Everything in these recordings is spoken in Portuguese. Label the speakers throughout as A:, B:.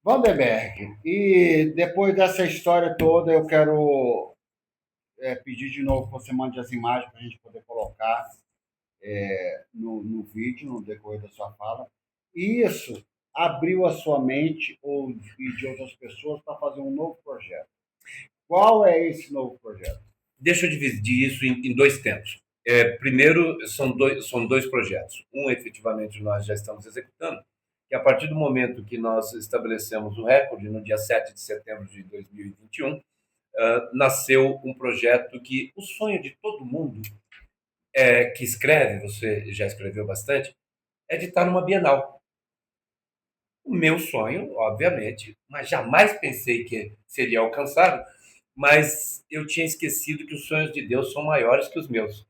A: Vandenberg, e depois dessa história toda, eu quero pedir de novo que você mande as imagens para a gente poder colocar no vídeo, no decorrer da sua fala. E isso abriu a sua mente e de outras pessoas para fazer um novo projeto. Qual é esse novo projeto?
B: Deixa eu dividir isso em dois tempos. Primeiro, são dois projetos. Um, efetivamente, nós já estamos executando, que a partir do momento que nós estabelecemos o recorde, no dia 7 de setembro de 2021, nasceu um projeto que o sonho de todo mundo que escreve, você já escreveu bastante, é de estar numa Bienal. O meu sonho, obviamente, mas jamais pensei que seria alcançado, mas eu tinha esquecido que os sonhos de Deus são maiores que os meus.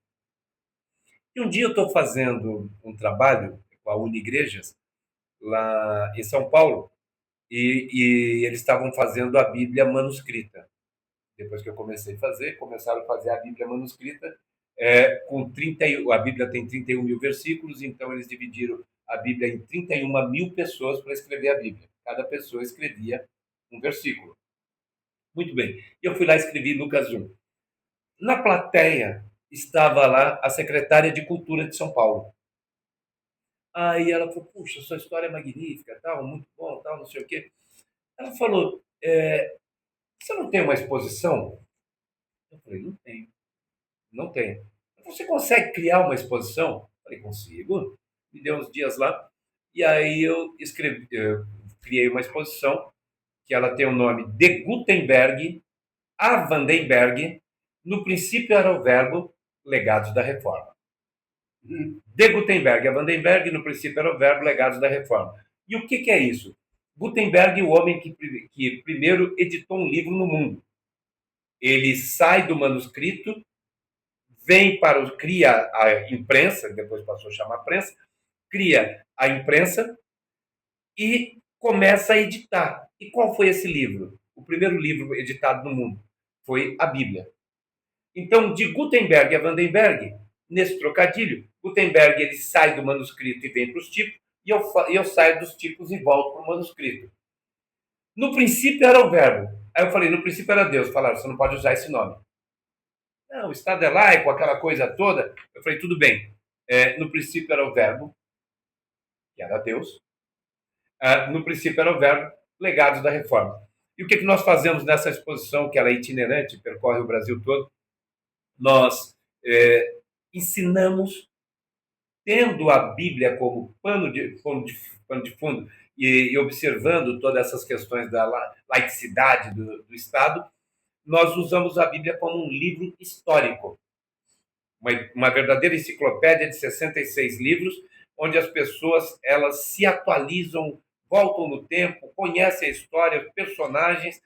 B: E um dia eu estou fazendo um trabalho com a Unigrejas, lá em São Paulo, e eles estavam fazendo a Bíblia manuscrita. Depois que eu comecei a fazer, começaram a fazer a Bíblia manuscrita, com 30, a Bíblia tem 31 mil versículos, então eles dividiram a Bíblia em 31 mil pessoas para escrever a Bíblia. Cada pessoa escrevia um versículo. Muito bem. E eu fui lá e escrevi Lucas 1. Na plateia estava lá a secretária de Cultura de São Paulo. Aí ela falou, puxa, sua história é magnífica, tal, muito bom, tal, não sei o quê. Ela falou, você não tem uma exposição? Eu falei, não tenho, não tenho. Você consegue criar uma exposição? Eu falei, consigo. Me deu uns dias lá. E aí eu criei uma exposição que ela tem o nome de Gutenberg a Vandenberg. No princípio era o verbo, legados da reforma. De Gutenberg a Vandenberg, no princípio era o verbo, legados da reforma. E o que é isso? Gutenberg, o homem que primeiro editou um livro no mundo. Ele sai do manuscrito, cria a imprensa, depois passou a chamar prensa, cria a imprensa e começa a editar. E qual foi esse livro? O primeiro livro editado no mundo foi a Bíblia. Então, de Gutenberg a Vandenberg, nesse trocadilho, Gutenberg ele sai do manuscrito e vem para os tipos, e eu saio dos tipos e volto para o manuscrito. No princípio era o verbo. Aí eu falei, no princípio era Deus. Falaram, você não pode usar esse nome. Não, o Estado é laico, aquela coisa toda. Eu falei, tudo bem. No princípio era o verbo, que era Deus. No princípio era o verbo, legados da reforma. E o que nós fazemos nessa exposição, que ela é itinerante, percorre o Brasil todo? Nós ensinamos, tendo a Bíblia como pano de fundo e observando todas essas questões da laicidade do Estado, nós usamos a Bíblia como um livro histórico, uma verdadeira enciclopédia de 66 livros, onde as pessoas elas se atualizam, voltam no tempo, conhecem a história, os personagens,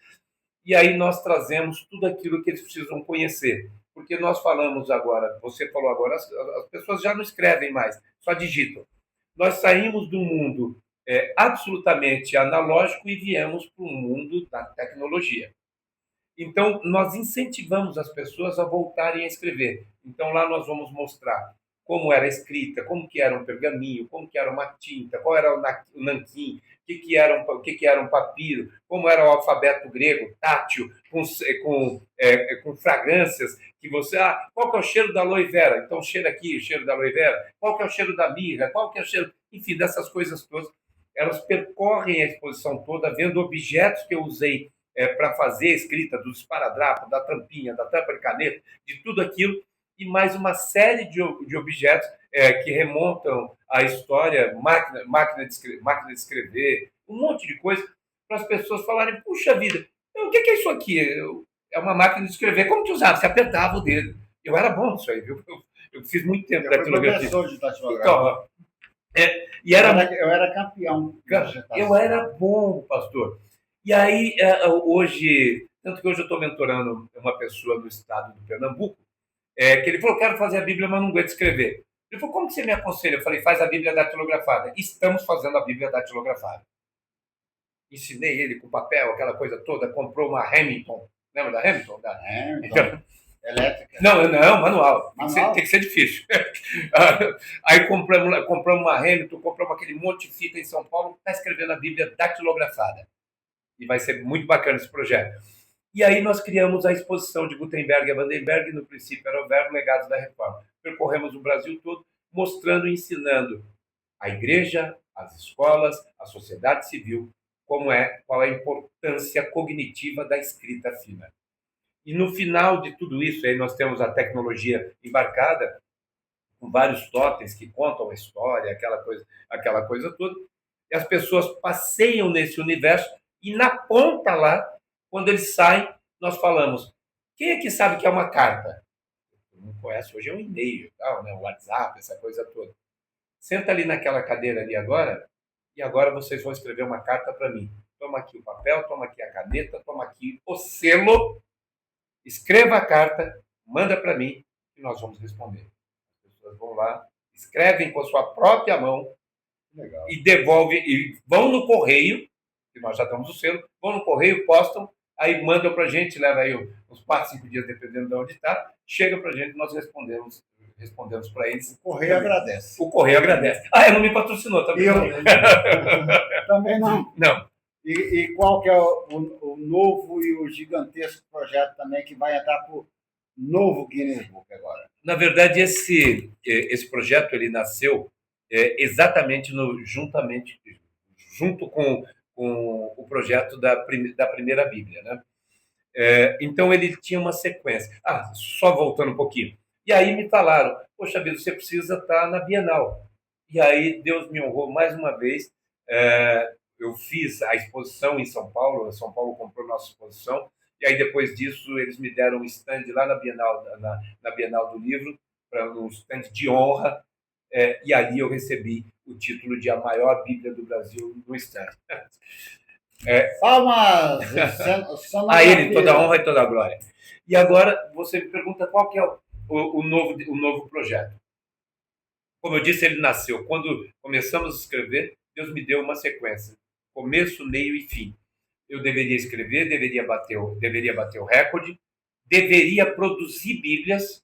B: e aí nós trazemos tudo aquilo que eles precisam conhecer. Porque nós falamos agora, você falou agora, as pessoas já não escrevem mais, só digitam. Nós saímos do mundo absolutamente analógico e viemos para o mundo da tecnologia. Então, nós incentivamos as pessoas a voltarem a escrever. Então, lá nós vamos mostrar como era a escrita, como que era um pergaminho, como que era uma tinta, qual era o nanquim, o que era um papiro, como era o alfabeto grego, tátil, com fragrâncias, que você... qual que é o cheiro da aloe vera? Então, cheira aqui, o cheiro da aloe vera. Qual que é o cheiro da mirra? Qual que é o cheiro... Enfim, dessas coisas todas. Elas percorrem a exposição toda, vendo objetos que eu usei para fazer a escrita do esparadrapo, da tampinha, da tampa de caneta, de tudo aquilo, e mais uma série de objetos que remontam à história, máquina de escrever, um monte de coisa, para as pessoas falarem, puxa vida, o que é isso aqui? É uma máquina de escrever, como que usava? Você apertava o dedo. Eu era bom nisso aí, viu? Eu fiz muito tempo
A: datilografia. Eu fui professor de datilografia.
B: Eu
A: era campeão.
B: Eu era bom, pastor. E aí, hoje, tanto que hoje eu estou mentorando uma pessoa do estado do Pernambuco, que ele falou, quero fazer a Bíblia, mas não aguento escrever. Ele falou, como que você me aconselha? Eu falei, faz a Bíblia datilografada. Estamos fazendo a Bíblia datilografada. Ensinei ele com papel, aquela coisa toda, comprou uma Hamilton. Lembra da Hamilton?
A: Então, Elétrica?
B: Não, manual.
A: Manual?
B: Tem que ser difícil. Aí compramos uma Hamilton, compramos aquele monte de fita em São Paulo, está escrevendo a Bíblia datilografada. E vai ser muito bacana esse projeto. E aí nós criamos a exposição de Gutenberg e Vandenberg, no princípio era o Verbo Legados da Reforma. Percorremos o Brasil todo, mostrando e ensinando a igreja, as escolas, a sociedade civil, qual é a importância cognitiva da escrita fina. E no final de tudo isso, aí nós temos a tecnologia embarcada, com vários totens que contam a história, aquela coisa toda, e as pessoas passeiam nesse universo, e na ponta lá, quando eles saem, nós falamos, quem é que sabe que é uma carta? Não conhece, hoje é um e-mail, tal, né? O WhatsApp, essa coisa toda. Senta ali naquela cadeira ali agora, e agora vocês vão escrever uma carta para mim. Toma aqui o papel, toma aqui a caneta, toma aqui o selo, escreva a carta, manda para mim, e nós vamos responder. As pessoas vão lá, escrevem com a sua própria mão,
A: Legal.
B: e devolvem, e vão no correio, que nós já damos o selo, vão no correio, postam, aí mandam para a gente, leva aí uns 4, 5 dias, dependendo de onde está, chega para a gente, nós respondemos para eles.
A: O Correio agradece.
B: O Correio agradece. Ele não me patrocinou também.
A: Também não.
B: Não.
A: E qual que é o novo e o gigantesco projeto também que vai entrar para o novo Guinness Book agora?
B: Na verdade, esse projeto ele nasceu exatamente junto com o projeto da primeira Bíblia, né? Então ele tinha uma sequência. Só voltando um pouquinho. E aí me falaram, poxa vida, você precisa estar na Bienal. E aí Deus me honrou mais uma vez. Eu fiz a exposição em São Paulo comprou nossa exposição, e aí depois disso eles me deram um stand lá na Bienal do Livro, para um stand de honra, e ali eu recebi o título de a maior Bíblia do Brasil no stand.
A: Palmas!
B: A ele toda a honra e toda a glória. E agora você me pergunta qual que é o novo projeto. Como eu disse, ele nasceu. Quando começamos a escrever, Deus me deu uma sequência. Começo, meio e fim. Eu deveria escrever, deveria bater o recorde, deveria produzir Bíblias,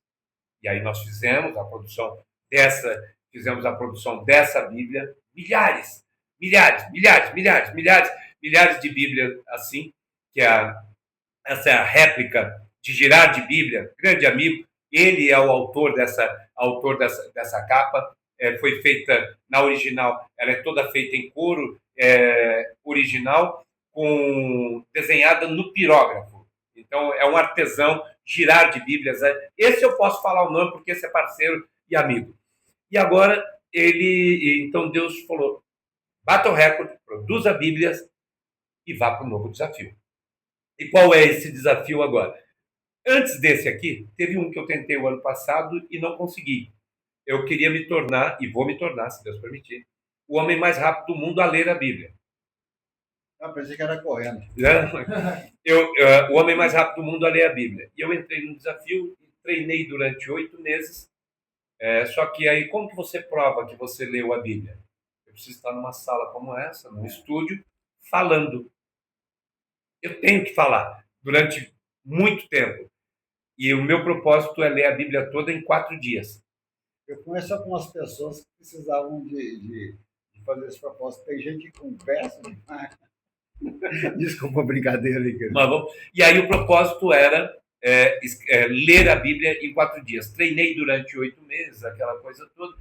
B: e aí nós fizemos a produção dessa Bíblia, milhares de Bíblias assim, essa é a réplica de Girard de Bíblia, grande amigo, ele é o autor dessa capa, foi feita na original, ela é toda feita em couro original, desenhada no pirógrafo. Então, é um artesão, Girard de Bíblias. Esse eu posso falar o nome, porque esse é parceiro e amigo. E agora, então Deus falou, bata o recorde, produza Bíblias e vá para um novo desafio. E qual é esse desafio agora? Antes desse aqui, teve um que eu tentei o ano passado e não consegui. Eu queria me tornar, e vou me tornar, se Deus permitir, o homem mais rápido do mundo a ler a Bíblia.
A: Eu pensei que era correndo.
B: O homem mais rápido do mundo a ler a Bíblia. E eu entrei num desafio, treinei durante 8 meses, só que aí, como que você prova que você leu a Bíblia? Eu preciso estar numa sala como essa, num estúdio, falando. Eu tenho que falar durante muito tempo. E o meu propósito é ler a Bíblia toda em 4 dias.
A: Eu conheço algumas pessoas que precisavam de fazer esse propósito. Tem gente que conversa demais. Desculpa a brincadeira aí.
B: E aí o propósito era ler a Bíblia em 4 dias. Treinei durante 8 meses, aquela coisa toda.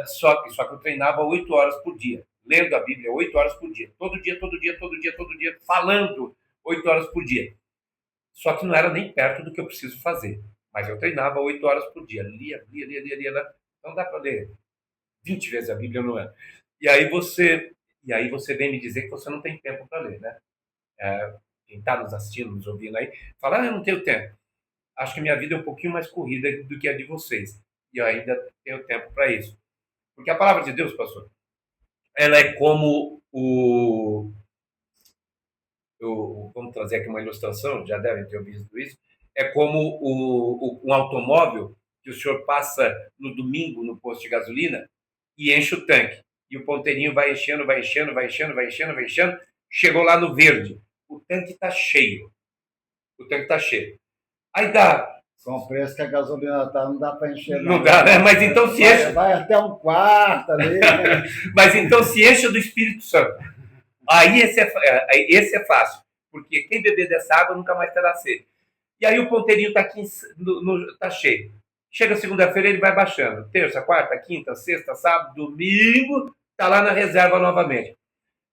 B: Só que eu treinava 8 horas por dia. Lendo a Bíblia 8 horas por dia. Todo dia, falando 8 horas por dia. Só que não era nem perto do que eu preciso fazer. Mas eu treinava 8 horas por dia. Lia. Então dá para ler 20 vezes a Bíblia no ano. E aí você vem me dizer que você não tem tempo para ler, né? Quem está nos assistindo, nos ouvindo aí, fala, eu não tenho tempo. Acho que minha vida é um pouquinho mais corrida do que a de vocês. E eu ainda tenho tempo para isso. Porque a palavra de Deus, pastor, ela é como vamos trazer aqui uma ilustração, já devem ter ouvido isso, é como um automóvel que o senhor passa no domingo no posto de gasolina e enche o tanque. E o ponteirinho vai enchendo, chegou lá no verde. O tanque está cheio. Aí dá
A: Com o preço que a gasolina está, não dá para encher,
B: Não dá, né? Mas então se enche.
A: Vai até um quarto ali.
B: Mas então se encha do Espírito Santo. Aí esse é fácil. Porque quem beber dessa água nunca mais terá sede. E aí o ponteirinho está aqui, tá cheio. Chega segunda-feira, ele vai baixando. Terça, quarta, quinta, sexta, sábado, domingo, está lá na reserva novamente.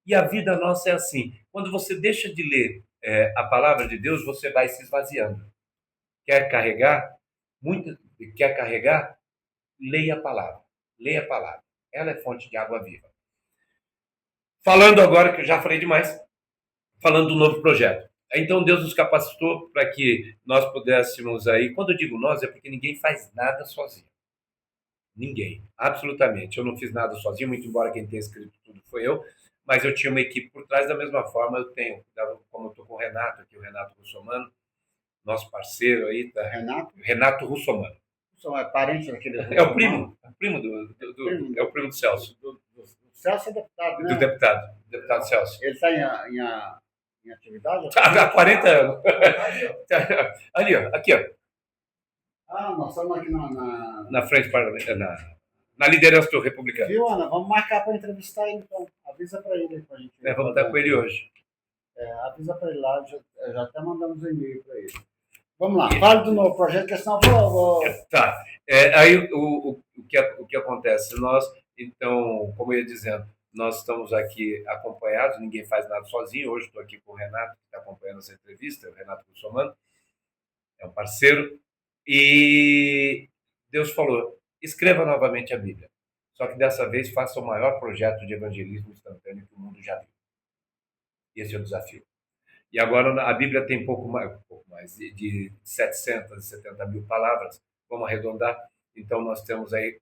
B: E a vida nossa é assim. Quando você deixa de ler a palavra de Deus, você vai se esvaziando. Quer carregar? Muito, quer carregar? Leia a palavra. Leia a palavra. Ela é fonte de água viva. Falando agora, que eu já falei demais, falando do novo projeto. Então Deus nos capacitou para que nós pudéssemos aí, quando eu digo nós, é porque ninguém faz nada sozinho. Ninguém, absolutamente. Eu não fiz nada sozinho, muito embora quem tenha escrito tudo foi eu, mas eu tinha uma equipe por trás, da mesma forma eu tenho, como eu estou com o Renato aqui, o Renato Russomano, nosso parceiro aí, tá? Renato Russomano.
A: É parente daquele.
B: É o primo é o primo do Celso.
A: Do Celso é deputado, né?
B: Do deputado Celso.
A: Ele está em atividade?
B: Há 40 anos. Ali, ó, aqui, ó.
A: Nós estamos aqui
B: na frente, na liderança do republicano.
A: Viu, Ana? Vamos marcar para entrevistar ele, então. Avisa para ele. Pra gente
B: vamos estar com ele hoje.
A: Avisa para ele lá, já até mandamos um e-mail para ele. Vamos lá, fale do novo projeto, que senão eu vou...
B: Tá. Aí o que acontece? Nós, então, como eu ia dizendo, nós estamos aqui acompanhados, ninguém faz nada sozinho. Hoje estou aqui com o Renato, que está acompanhando essa entrevista, o Renato Russomano, é um parceiro. E Deus falou, escreva novamente a Bíblia. Só que dessa vez faça o maior projeto de evangelismo instantâneo que o mundo já viu. Esse é o desafio. E agora a Bíblia tem pouco mais de 770 mil palavras, vamos arredondar. Então nós temos aí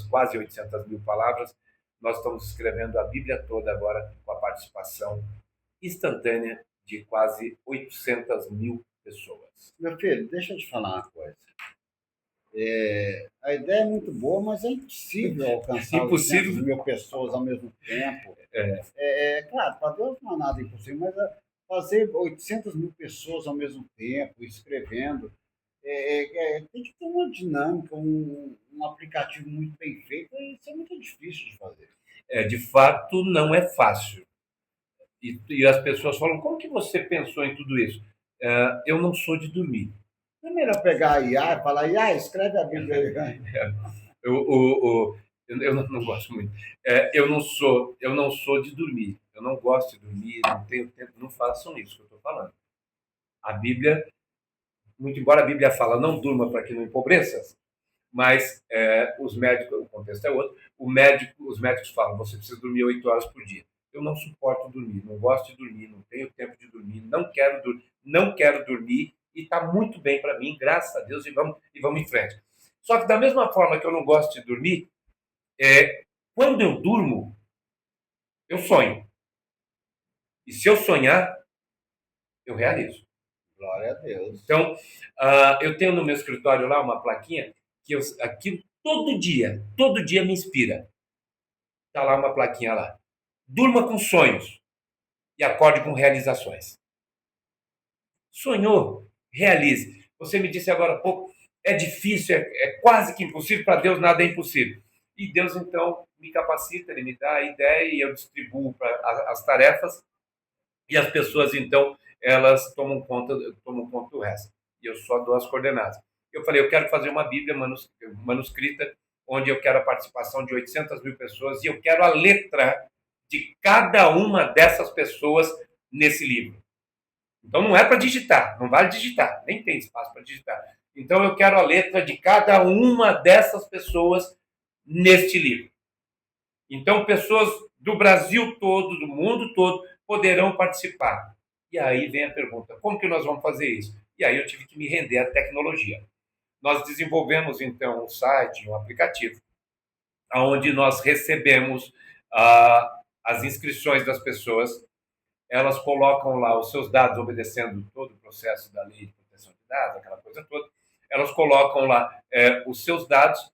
B: quase 800 mil palavras. Nós estamos escrevendo a Bíblia toda agora com a participação instantânea de quase 800 mil pessoas.
A: Meu filho, deixa eu te falar uma coisa. A ideia é muito boa, mas é impossível alcançar 800 mil pessoas ao mesmo tempo. Claro, para Deus não há nada impossível, mas fazer 800 mil pessoas ao mesmo tempo, escrevendo, tem que ter uma dinâmica, um aplicativo muito bem feito, e isso é muito difícil de fazer.
B: De fato, não é fácil. E as pessoas falam, como que você pensou em tudo isso? Eu não sou de dormir.
A: Não é melhor pegar a IA e falar, IA, escreve a Bíblia aí.
B: Eu não gosto muito. Eu não sou de dormir. Eu não gosto de dormir, não tenho tempo. Não façam isso que eu estou falando. A Bíblia, muito embora a Bíblia fala, não durma para que não empobreça, mas os médicos, o contexto é outro, os médicos falam, você precisa dormir 8 horas por dia. Eu não suporto dormir, não gosto de dormir, não tenho tempo de dormir, não quero dormir, e está muito bem para mim, graças a Deus, e vamos em frente. Só que da mesma forma que eu não gosto de dormir, quando eu durmo, eu sonho. E se eu sonhar, eu realizo.
A: Glória a Deus.
B: Então, eu tenho no meu escritório lá uma plaquinha que aquilo todo dia me inspira. Está lá uma plaquinha lá. Durma com sonhos e acorde com realizações. Sonhou, realize. Você me disse agora há pouco, é difícil, é quase que impossível, para Deus nada é impossível. E Deus, então, me capacita, Ele me dá a ideia e eu distribuo as tarefas e as pessoas, então, elas tomam conta do resto. E eu só dou as coordenadas. Eu falei, eu quero fazer uma Bíblia manuscrita, onde eu quero a participação de 800 mil pessoas e eu quero a letra de cada uma dessas pessoas nesse livro. Então não é para digitar, não vale digitar, nem tem espaço para digitar. Então eu quero a letra de cada uma dessas pessoas neste livro. Então pessoas do Brasil todo, do mundo todo, poderão participar. E aí vem a pergunta, como que nós vamos fazer isso? E aí eu tive que me render à tecnologia. Nós desenvolvemos então um site, um aplicativo, onde nós recebemos as inscrições das pessoas. Elas colocam lá os seus dados, obedecendo todo o processo da lei de proteção de dados, aquela coisa toda. Elas colocam lá os seus dados,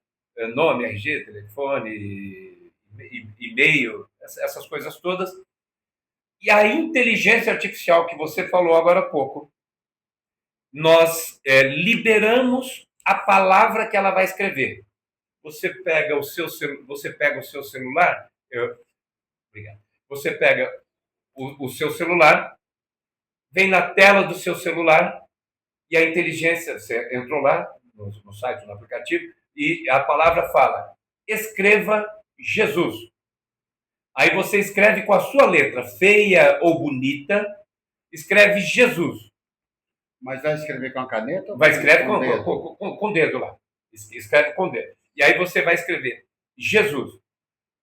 B: nome, RG, telefone, e-mail, essas coisas todas. E a inteligência artificial que você falou agora há pouco, nós liberamos a palavra que ela vai escrever. Você pega o seu celular, obrigado. Você pega o seu celular, vem na tela do seu celular e a inteligência, você entrou lá no site, no aplicativo, e a palavra fala, escreva Jesus. Aí você escreve com a sua letra, feia ou bonita, escreve Jesus.
A: Mas vai escrever com a caneta? Ou
B: vai escrever
A: com o dedo?
B: Com o dedo lá. Escreve com o dedo. E aí você vai escrever Jesus.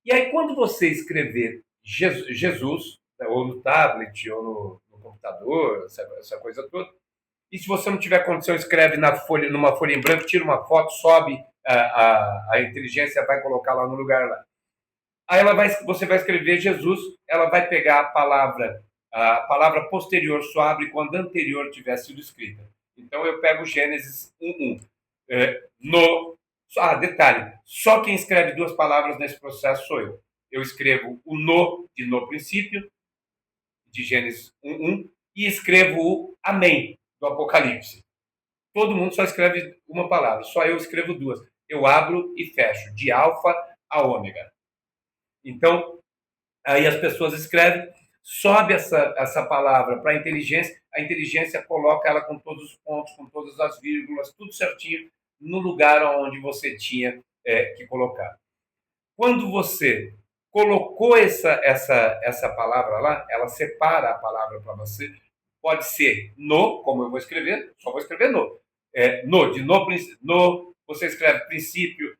B: E aí quando você escrever Jesus, ou no tablet, ou no computador, essa coisa toda, e se você não tiver condição, escreve numa folha em branco, tira uma foto, sobe, a inteligência vai colocar lá no lugar lá. Aí você vai escrever Jesus, ela vai pegar a palavra posterior só abre quando a anterior tiver sido escrita. Então eu pego Gênesis 1:1. Detalhe, só quem escreve duas palavras nesse processo sou eu. Eu escrevo o no, de no princípio, de Gênesis 1:1, e escrevo o amém, do Apocalipse. Todo mundo só escreve uma palavra, só eu escrevo duas. Eu abro e fecho, de alfa a ômega. Então, aí as pessoas escrevem, sobe essa palavra para a inteligência coloca ela com todos os pontos, com todas as vírgulas, tudo certinho, no lugar onde você tinha que colocar. Quando você colocou essa palavra lá, ela separa a palavra para você, pode ser no, como eu vou escrever, só vou escrever no. No, você escreve princípio,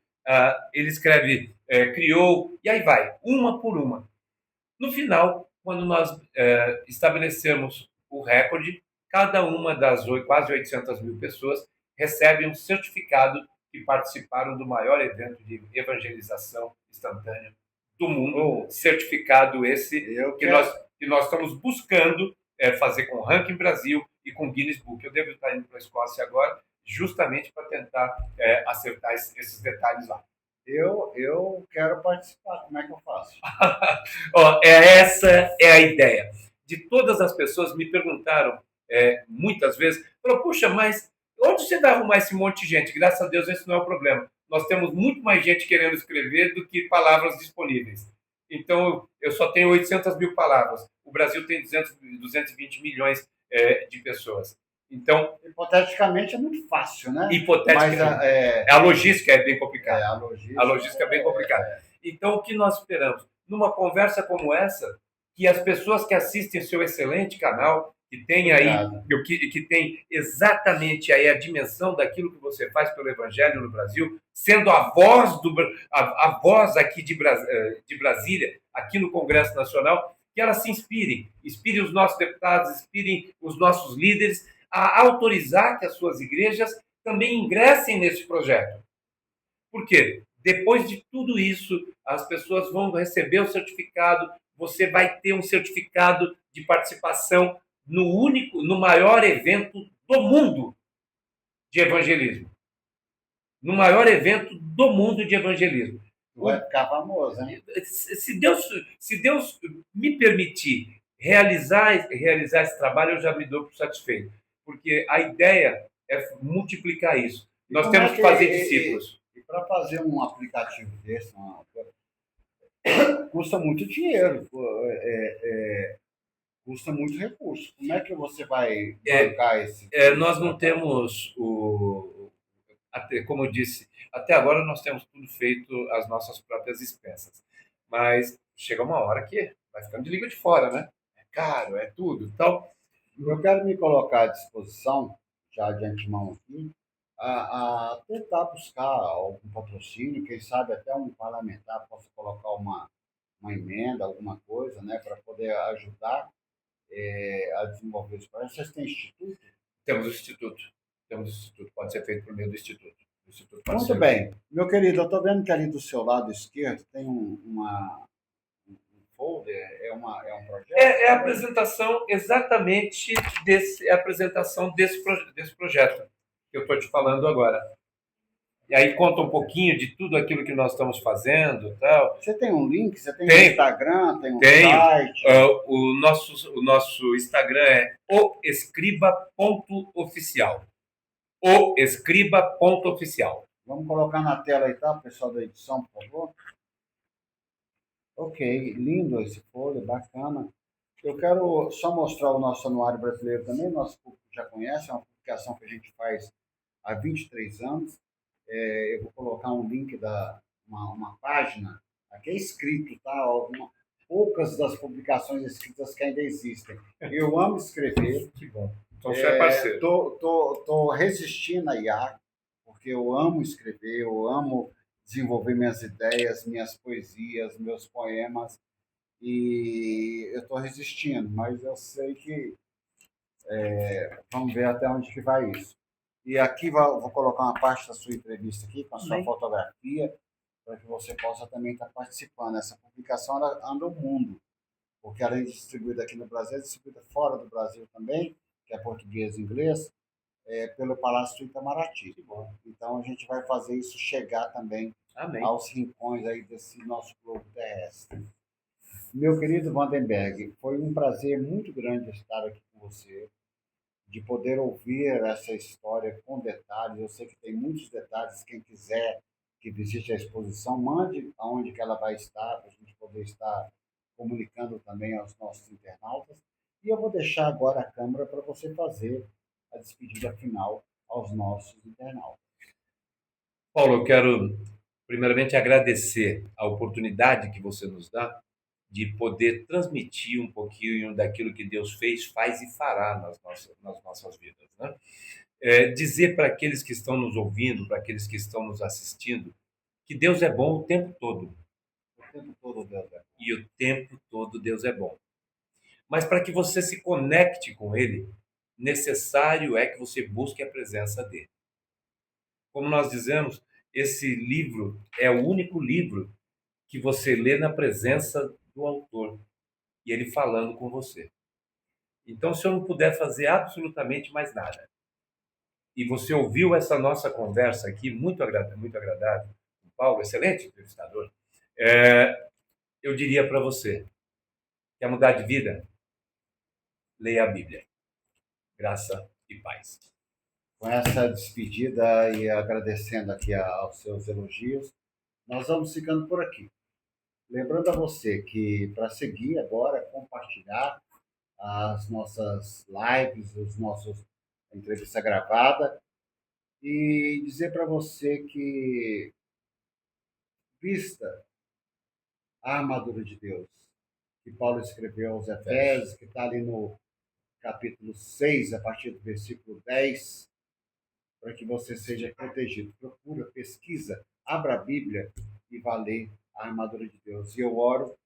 B: ele escreve criou, e aí vai, uma por uma. No final, quando nós estabelecemos o recorde, cada uma das quase 800 mil pessoas recebe um certificado que participaram do maior evento de evangelização instantânea do mundo. Certificado esse que nós estamos buscando fazer com o Ranking Brasil e com o Guinness Book. Eu devo estar indo para a Escócia agora, justamente para tentar acertar esses detalhes lá.
A: Eu quero participar. Como é que eu faço?
B: Essa é a ideia. De todas as pessoas me perguntaram muitas vezes, falaram, puxa, mas onde você vai arrumar esse monte de gente? Graças a Deus esse não é o problema. Nós temos muito mais gente querendo escrever do que palavras disponíveis. Então, eu só tenho 800 mil palavras. O Brasil tem 220 milhões de pessoas. Então,
A: hipoteticamente é muito fácil, né?
B: Hipoteticamente. Mas a logística é bem complicada.
A: A logística
B: é bem complicada. Então, o que nós esperamos? Numa conversa como essa, que as pessoas que assistem o seu excelente canal, que tem aí, que tem exatamente aí a dimensão daquilo que você faz pelo Evangelho no Brasil, sendo a voz aqui de Brasília, aqui no Congresso Nacional, que elas se inspirem os nossos deputados, inspirem os nossos líderes a autorizar que as suas igrejas também ingressem nesse projeto. Por quê? Depois de tudo isso, as pessoas vão receber o certificado, você vai ter um certificado de participação no maior evento do mundo de evangelismo. No maior evento do mundo de evangelismo.
A: Vai ficar famoso, hein?
B: Se Deus me permitir realizar esse trabalho, eu já me dou por satisfeito. Porque a ideia é multiplicar isso. Nós temos que fazer discípulos.
A: E para fazer um aplicativo desse, custa muito dinheiro, custa muito recurso. Como é que você vai bancar esse?
B: Nós não temos como eu disse, até agora nós temos tudo feito as nossas próprias expensas. Mas chega uma hora que vai ficando de língua de fora, né? É caro, é tudo. Então,
A: eu quero me colocar à disposição, já de antemão aqui, a tentar buscar algum patrocínio, quem sabe até um parlamentar possa colocar uma emenda, alguma coisa, né, para poder ajudar a desenvolver isso. Vocês têm instituto?
B: Temos o instituto. Pode ser feito por meio do instituto.
A: Muito bem. Meu querido, eu estou vendo que ali do seu lado esquerdo tem um folder, é um projeto?
B: É a apresentação exatamente desse projeto que eu estou te falando agora. E aí conta um pouquinho de tudo aquilo que nós estamos fazendo, tal.
A: Você tem um link? Você tem um
B: Tenho,
A: Instagram? Tem um
B: tenho.
A: site?
B: O nosso Instagram é oescriba.oficial. Oescriba.oficial.
A: Vamos colocar na tela aí, tá, pessoal da edição, por favor? Ok, lindo esse folha, bacana. Eu quero só mostrar o nosso anuário brasileiro também, nosso público já conhece, é uma publicação que a gente faz há 23 anos. Eu vou colocar um link uma página, aqui é escrito, tá? Poucas das publicações escritas que ainda existem. Eu amo escrever.
B: Que bom. Então você é parceiro.
A: Tô resistindo a IA, porque eu amo escrever, eu amo desenvolver minhas ideias, minhas poesias, meus poemas, e eu estou resistindo, mas eu sei que vamos ver até onde que vai isso. E aqui vou colocar uma parte da sua entrevista aqui com a sua fotografia, para que você possa também estar participando. Essa publicação ela anda o mundo, porque além de distribuída aqui no Brasil, é distribuída fora do Brasil também, que é português e inglês, pelo Palácio Itamaraty. Então a gente vai fazer isso chegar também
B: Amém.
A: aos rincões aí desse nosso globo terrestre. Meu querido Vandenberg, foi um prazer muito grande estar aqui com você, de poder ouvir essa história com detalhes. Eu sei que tem muitos detalhes. Quem quiser que visite a exposição, mande aonde que ela vai estar, para a gente poder estar comunicando também aos nossos internautas. E eu vou deixar agora a câmera para você fazer a despedida final aos nossos internautas.
B: Paulo, eu quero primeiramente agradecer a oportunidade que você nos dá de poder transmitir um pouquinho daquilo que Deus fez, faz e fará nas nossas vidas, né? Dizer para aqueles que estão nos ouvindo, para aqueles que estão nos assistindo, que Deus é bom o tempo todo.
A: O tempo todo, Deus é.
B: E o tempo todo Deus é bom. Mas para que você se conecte com Ele, necessário é que você busque a presença dEle. Como nós dizemos, esse livro é o único livro que você lê na presença do autor e ele falando com você. Então, se eu não puder fazer absolutamente mais nada, e você ouviu essa nossa conversa aqui, muito agradável, o Paulo, excelente entrevistador, eu diria para você, quer mudar de vida? Leia a Bíblia. Graça e paz.
A: Com essa despedida e agradecendo aqui aos seus elogios, nós vamos ficando por aqui. Lembrando a você que para seguir agora, compartilhar as nossas lives, os nossos entrevista gravada e dizer para você que vista a armadura de Deus, que Paulo escreveu aos Efésios, que está ali no capítulo 6, a partir do versículo 10, para que você seja protegido. Procura, pesquisa, abra a Bíblia e vá ler a armadura de Deus. E eu oro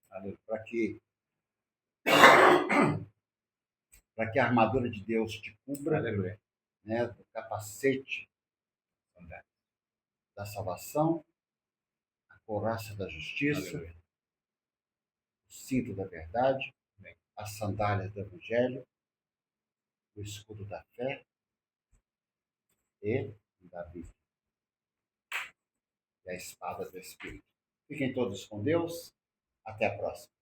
A: para que a armadura de Deus te cubra, né, do capacete da salvação, a couraça da justiça, o cinto da verdade, as sandálias do evangelho, o escudo da fé e da Bíblia. E a espada do Espírito. Fiquem todos com Deus. Até a próxima.